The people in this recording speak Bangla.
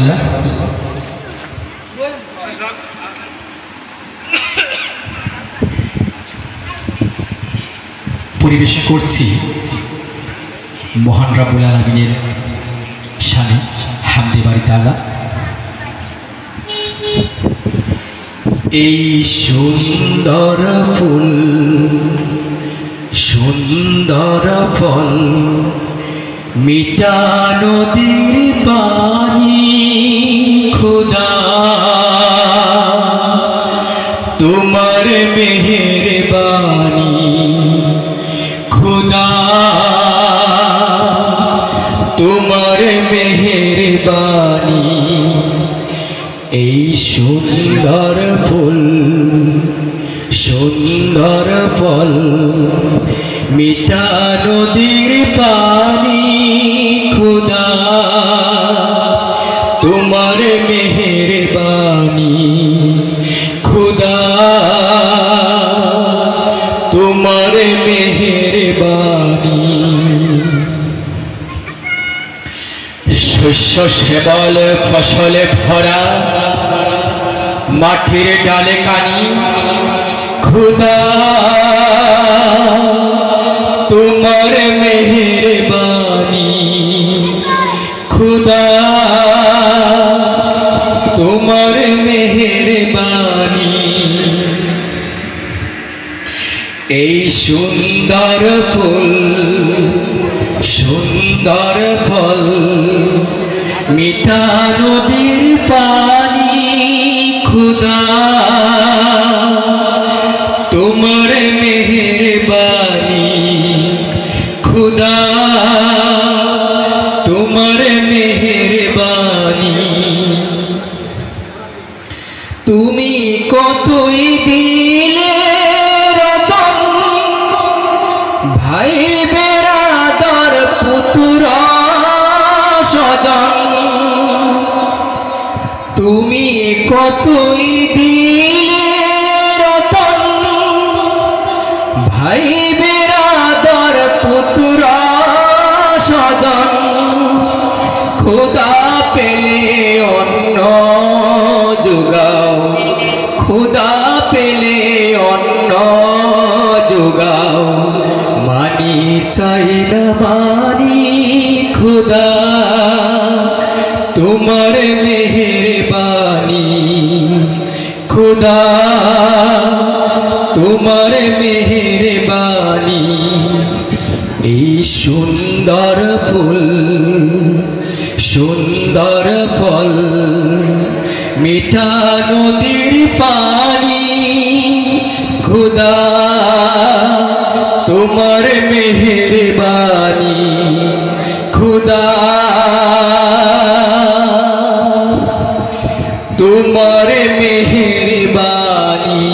আলহামদুলিল্লাহ। পরিবেশন করছি মহান রাব্বুল আলামিনের শানে হামদে বাড়ি তাআলা। এই সুন্দর ফুল সুন্দর ফল মিঠা নদীর পানি, খোদা তোমার মেহেরবানি, খোদা তোমার মেহেরবানি। এই সুন্দর ফুল সুন্দর ফল মিঠা নদীর পানি, খোদা তোমার মেহেরবানি, খোদা তোমার মেহেরবানি। শস্য শ্যামল ফসলে ভরা মাঠের ডালে কানি, খোদা তোমার মেহেরবানি, খোদা তোমার মেহেরবানি। এই সুন্দর ফুল সুন্দর ফল মিঠা নদীর পানি, খোদা তোমার মেহেরবানি, খোদা তোমার মেহেরবানি। তুমি কতই দিলে রতন, ভাই বেরাদর পুত্র স্বজন, তুমি কতই দিলে রতন, ভাই বেরাদর পুত্র স্বজন। খোদা পেলে অন্ন যোগাও, খোদা পেলে অন্ন যোগাও, মানি চাই না মানি, খোদা তোমার মেহেরবানি, খোদা তোমার মেহেরবানি। এই সুন্দর ফুল সুন্দর ফল মিঠা নদীর পানি, খোদা তোমার মেহেরবানি, খোদা তোমার মেহেরবানি।